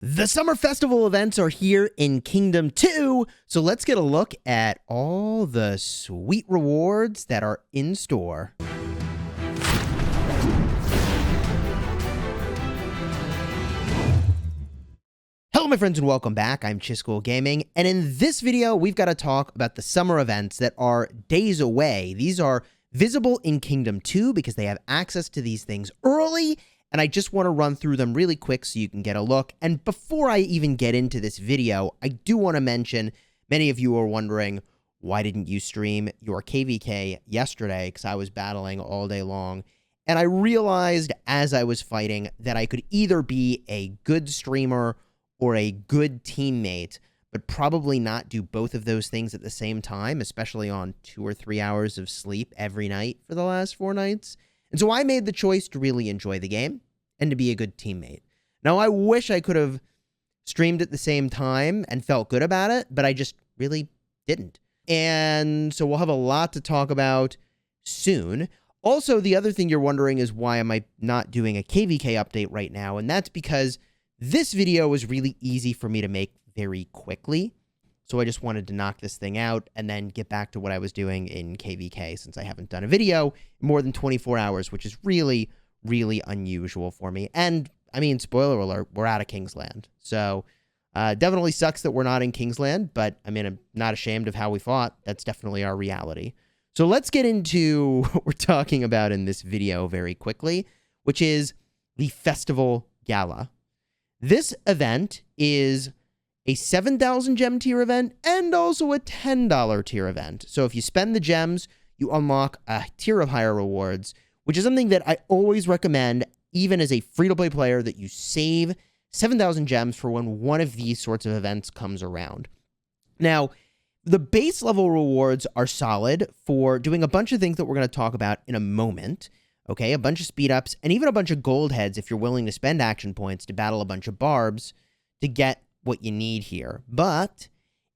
The summer festival events are here in Kingdom 2, so let's get a look at all the sweet rewards that are in store. Hello my friends and welcome back. I'm Chisgule Gaming, and in this video we've got to talk about the summer events that are days away. These are visible in Kingdom 2 because they have access to these things early, and I just want to run through them really quick so you can get a look. And before I even get into this video, I do want to mention, many of you are wondering, why didn't you stream your KVK yesterday? Because I was battling all day long. And I realized as I was fighting that I could either be a good streamer or a good teammate, but probably not do both of those things at the same time, especially on 2 or 3 hours of sleep every night for the last 4 nights. And so I made the choice to really enjoy the game and to be a good teammate. Now, I wish I could have streamed at the same time and felt good about it, but I just really didn't. And so we'll have a lot to talk about soon. Also, the other thing you're wondering is why am I not doing a KVK update right now? And that's because this video was really easy for me to make very quickly. So I just wanted to knock this thing out and then get back to what I was doing in KVK, since I haven't done a video in more than 24 hours, which is really, really unusual for me. And, I mean, spoiler alert, we're out of Kingsland. So, definitely sucks that we're not in Kingsland, but, I mean, I'm not ashamed of how we fought. That's definitely our reality. So let's get into what we're talking about in this video very quickly, which is the Festival Gala. This event is a 7,000 gem tier event and also a $10 tier event. So if you spend the gems, you unlock a tier of higher rewards, which is something that I always recommend, even as a free-to-play player, that you save 7,000 gems for when one of these sorts of events comes around. Now, the base level rewards are solid for doing a bunch of things that we're going to talk about in a moment. Okay, a bunch of speed ups and even a bunch of gold heads if you're willing to spend action points to battle a bunch of barbs to get what you need here. But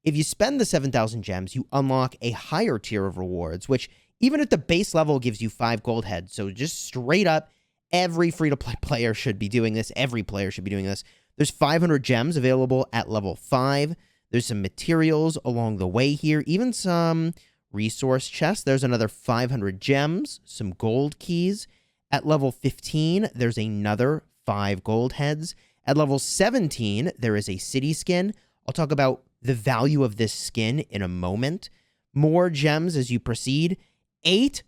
if you spend the 7,000 gems, you unlock a higher tier of rewards, which even at the base level gives you 5 gold heads. So just straight up, every free-to-play player should be doing this. Every player should be doing this. There's 500 gems available at level 5. There's some materials along the way here, even some resource chests. There's another 500 gems, some gold keys. At level 15, there's another 5 gold heads. At level 17, there is a city skin. I'll talk about the value of this skin in a moment. More gems as you proceed. 8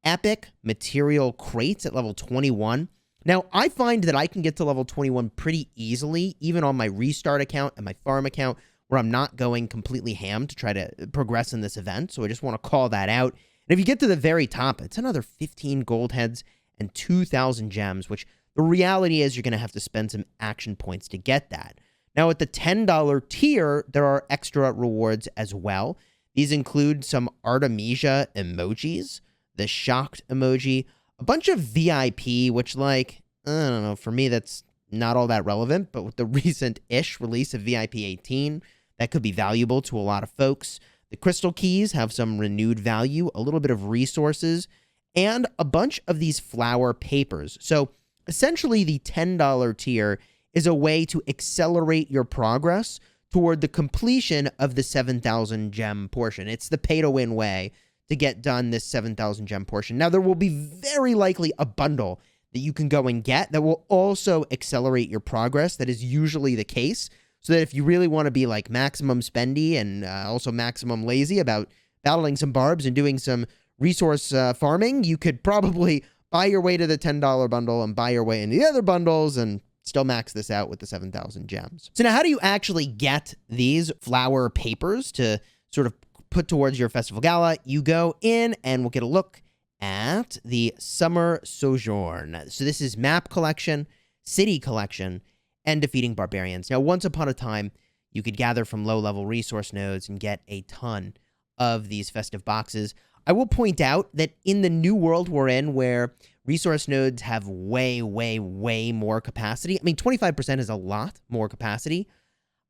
epic material crates at level 21. Now, I find that I can get to level 21 pretty easily, even on my restart account and my farm account, where I'm not going completely ham to try to progress in this event. So I just want to call that out. And if you get to the very top, it's another 15 gold heads and 2,000 gems, which the reality is you're going to have to spend some action points to get that. Now, at the $10 tier, there are extra rewards as well. These include some Artemisia emojis, the shocked emoji, a bunch of VIP, which, like, I don't know, for me, that's not all that relevant, but with the recent-ish release of VIP 18, that could be valuable to a lot of folks. The crystal keys have some renewed value, a little bit of resources, and a bunch of these flower papers. So essentially, the $10 tier is a way to accelerate your progress toward the completion of the 7,000 gem portion. It's the pay-to-win way to get done this 7,000 gem portion. Now, there will be very likely a bundle that you can go and get that will also accelerate your progress. That is usually the case. So that if you really want to be like maximum spendy and also maximum lazy about battling some barbs and doing some resource farming, you could probably buy your way to the $10 bundle and buy your way into the other bundles and still max this out with the 7,000 gems. So now how do you actually get these flower papers to sort of put towards your festival gala? You go in and we'll get a look at the summer sojourn. So this is map collection, city collection, and defeating barbarians. Now, once upon a time, you could gather from low-level resource nodes and get a ton of these festive boxes. I will point out that in the new world we're in, where resource nodes have way, way, way more capacity, I mean, 25% is a lot more capacity,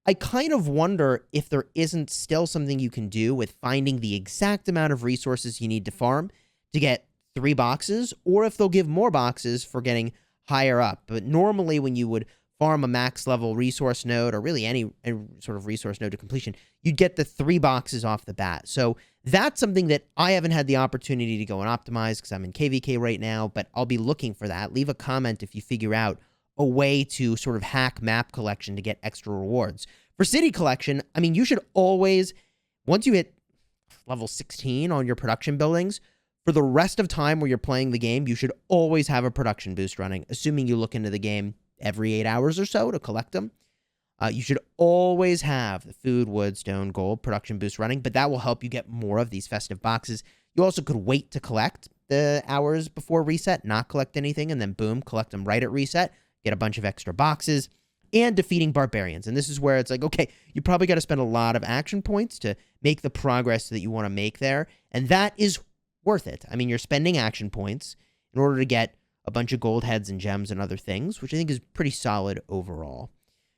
I kind of wonder if there isn't still something you can do with finding the exact amount of resources you need to farm to get 3 boxes, or if they'll give more boxes for getting higher up. But normally when you would farm a max level resource node, or really any sort of resource node to completion, you'd get the 3 boxes off the bat. So that's something that I haven't had the opportunity to go and optimize because I'm in KVK right now, but I'll be looking for that. Leave a comment if you figure out a way to sort of hack map collection to get extra rewards. For city collection, I mean, you should always, once you hit level 16 on your production buildings, for the rest of time where you're playing the game, you should always have a production boost running, assuming you look into the game every 8 hours or so to collect them. You should always have the food, wood, stone, gold production boost running, but that will help you get more of these festive boxes. You also could wait to collect the hours before reset, not collect anything, and then boom, collect them right at reset, get a bunch of extra boxes, and defeating barbarians. And this is where it's like, okay, you probably got to spend a lot of action points to make the progress that you want to make there, and that is worth it. I mean, you're spending action points in order to get a bunch of gold heads and gems and other things, which I think is pretty solid overall.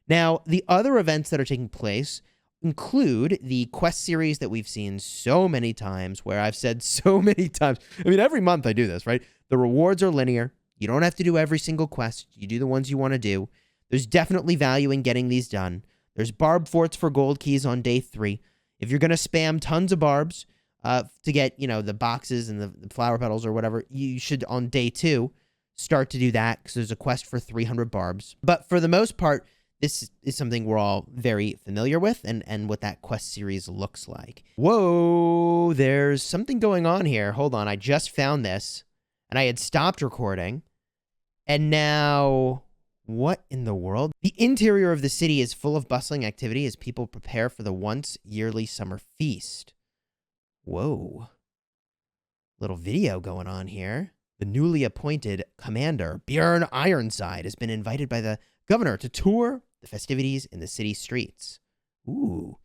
Now, the other events that are taking place include the quest series that we've seen so many times, where I've said so many times, I mean, every month I do this, right? The rewards are linear. You don't have to do every single quest. You do the ones you want to do. There's definitely value in getting these done. There's barb forts for gold keys on day 3. If you're going to spam tons of barbs to get, the boxes and the flower petals or whatever, you should, on day 2, start to do that because there's a quest for 300 barbs. But for the most part, this is something we're all very familiar with and what that quest series looks like. Whoa, there's something going on here. Hold on, I just found this, and I had stopped recording, and now, what in the world? The interior of the city is full of bustling activity as people prepare for the once-yearly summer feast. Whoa. Little video going on here. The newly appointed commander, Bjorn Ironside, has been invited by the governor to tour the festivities in the city streets. Ooh,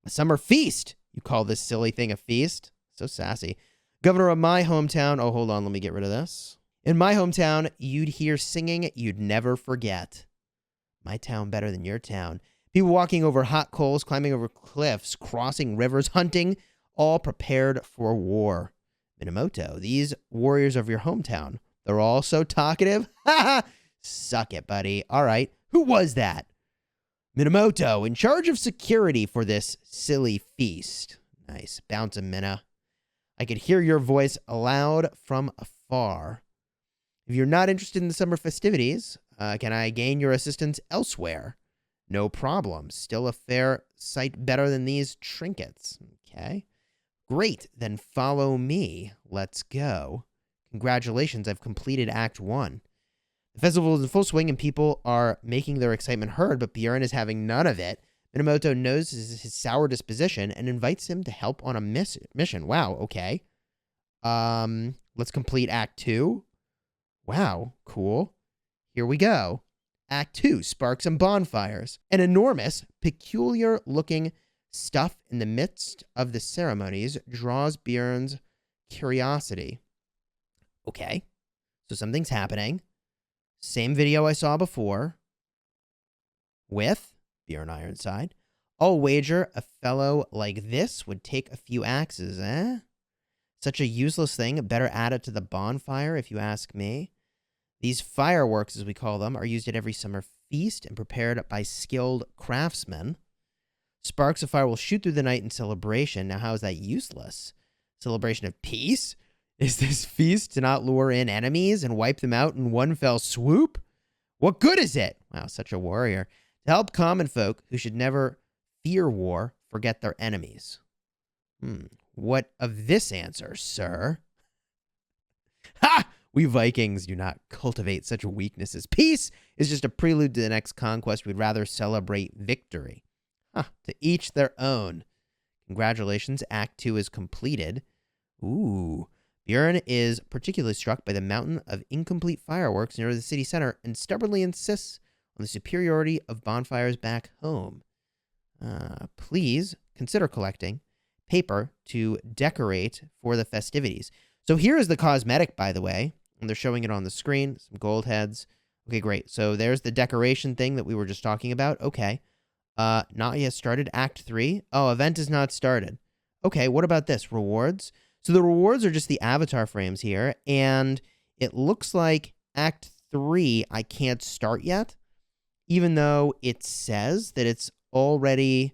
a summer feast. You call this silly thing a feast? So sassy. Governor of my hometown. Oh, hold on. Let me get rid of this. In my hometown, you'd hear singing you'd never forget. My town better than your town. People walking over hot coals, climbing over cliffs, crossing rivers, hunting, all prepared for war. Minamoto, these warriors of your hometown, they're all so talkative. Ha ha! Suck it, buddy. All right. Who was that? Minamoto, in charge of security for this silly feast. Nice. Bouncing, Mina. I could hear your voice aloud from afar. If you're not interested in the summer festivities, can I gain your assistance elsewhere? No problem. Still a fair sight better than these trinkets. Okay. Great. Then follow me. Let's go. Congratulations. I've completed Act 1. The festival is in full swing and people are making their excitement heard, but Bjorn is having none of it. Minamoto knows his sour disposition and invites him to help on a mission. Wow, okay. Let's complete Act 2. Wow, cool. Here we go. Act 2, sparks and bonfires. An enormous, peculiar-looking stuff in the midst of the ceremonies draws Bjorn's curiosity. Okay, so something's happening. Same video I saw before with Bjorn Ironside. I'll wager a fellow like this would take a few axes, eh? Such a useless thing, better add it to the bonfire if you ask me. These fireworks, as we call them, are used at every summer feast and prepared by skilled craftsmen. Sparks of fire will shoot through the night in celebration. Now, how is that useless? Celebration of peace? Is this feast to not lure in enemies and wipe them out in one fell swoop? What good is it? Wow, such a warrior. To help common folk who should never fear war forget their enemies. What of this answer, sir? Ha! We Vikings do not cultivate such weaknesses. Peace is just a prelude to the next conquest. We'd rather celebrate victory. To each their own. Congratulations, Act 2 is completed. Ooh. Bjorn is particularly struck by the mountain of incomplete fireworks near the city center and stubbornly insists on the superiority of bonfires back home. Please consider collecting paper to decorate for the festivities. So here is the cosmetic, by the way, and they're showing it on the screen. Some gold heads. Okay, great. So there's the decoration thing that we were just talking about. Okay. Not yet started. Act 3. Oh, event is not started. Okay, what about this? Rewards? So the rewards are just the avatar frames here, and it looks like Act 3 I can't start yet, even though it says that it's already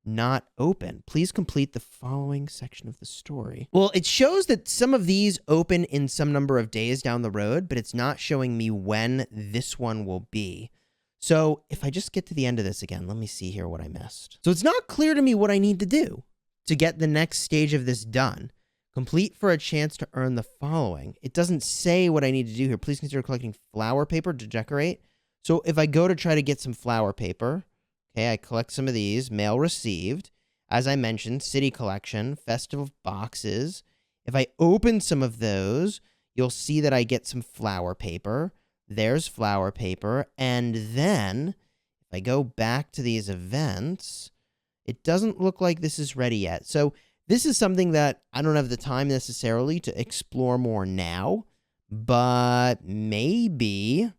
not open. Please complete the following section of the story. Well, it shows that some of these open in some number of days down the road, but it's not showing me when this one will be. So if I just get to the end of this again, let me see here what I missed. So it's not clear to me what I need to do to get the next stage of this done. Complete for a chance to earn the following. It doesn't say what I need to do here. Please consider collecting flower paper to decorate. So if I go to try to get some flower paper, okay, I collect some of these, mail received. As I mentioned, city collection, festive boxes. If I open some of those, you'll see that I get some flower paper. There's flower paper. And then if I go back to these events, it doesn't look like this is ready yet. So this is something that I don't have the time necessarily to explore more now, but maybe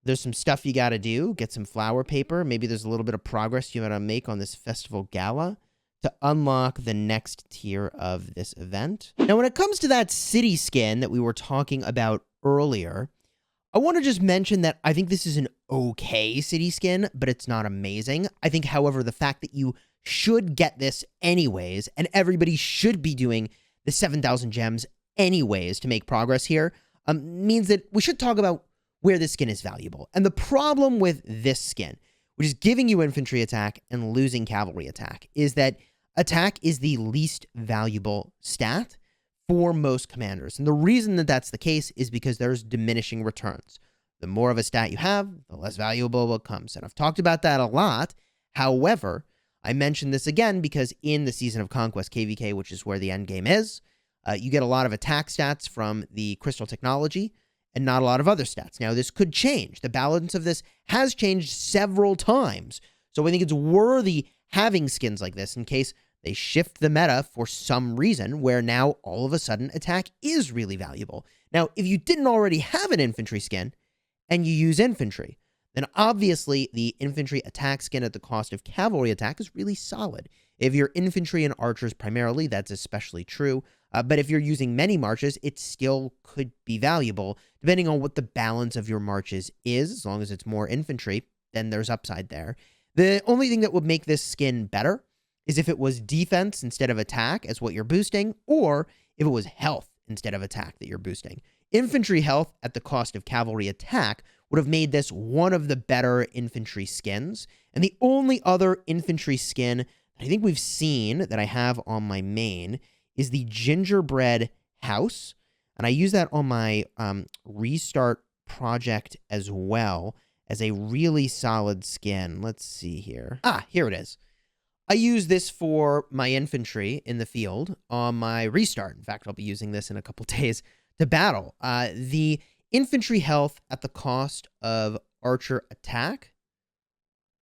there's some stuff you got to do. Get some flower paper. Maybe there's a little bit of progress you got to make on this festival gala to unlock the next tier of this event. Now, when it comes to that city skin that we were talking about earlier, I want to just mention that I think this is an okay city skin, but it's not amazing. I think, however, the fact that you should get this anyways, and everybody should be doing the 7,000 gems anyways to make progress here, means that we should talk about where this skin is valuable. And the problem with this skin, which is giving you infantry attack and losing cavalry attack, is that attack is the least valuable stat for most commanders. And the reason that that's the case is because there's diminishing returns. The more of a stat you have, the less valuable it becomes. And I've talked about that a lot. However, I mentioned this again because in the Season of Conquest KVK, which is where the end game is, you get a lot of attack stats from the crystal technology and not a lot of other stats. Now, this could change. The balance of this has changed several times. So I think it's worthy having skins like this in case they shift the meta for some reason where now all of a sudden attack is really valuable. Now, if you didn't already have an infantry skin and you use infantry, then obviously the infantry attack skin at the cost of cavalry attack is really solid. If you're infantry and archers primarily, that's especially true. But if you're using many marches, it still could be valuable, depending on what the balance of your marches is. As long as it's more infantry, then there's upside there. The only thing that would make this skin better is if it was defense instead of attack as what you're boosting, or if it was health instead of attack that you're boosting. Infantry health at the cost of cavalry attack would have made this one of the better infantry skins. And the only other infantry skin that I think we've seen that I have on my main is the gingerbread house. And I use that on my restart project as well as a really solid skin. Let's see here. Ah, here it is. I use this for my infantry in the field on my restart. In fact, I'll be using this in a couple days to battle. The infantry health at the cost of archer attack,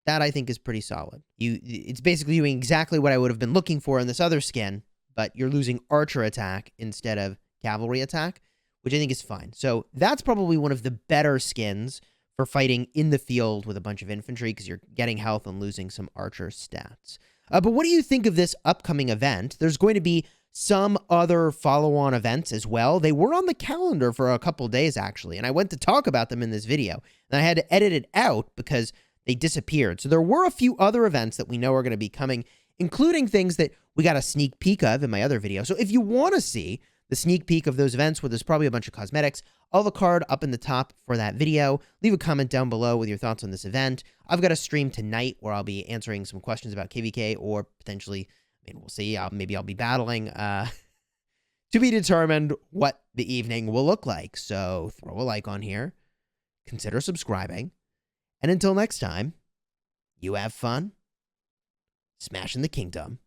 that I think is pretty solid. It's basically doing exactly what I would have been looking for in this other skin, but you're losing archer attack instead of cavalry attack, which I think is fine. So that's probably one of the better skins for fighting in the field with a bunch of infantry because you're getting health and losing some archer stats. But what do you think of this upcoming event? There's going to be some other follow-on events as well. They were on the calendar for a couple days, actually, and I went to talk about them in this video, and I had to edit it out because they disappeared. So there were a few other events that we know are going to be coming, including things that we got a sneak peek of in my other video. So if you want to see the sneak peek of those events where there's probably a bunch of cosmetics, I'll have a card up in the top for that video. Leave a comment down below with your thoughts on this event. I've got a stream tonight where I'll be answering some questions about KVK or potentially, I mean, we'll see. Maybe I'll be battling. To be determined what the evening will look like. So throw a like on here. Consider subscribing. And until next time, you have fun smashing the kingdom.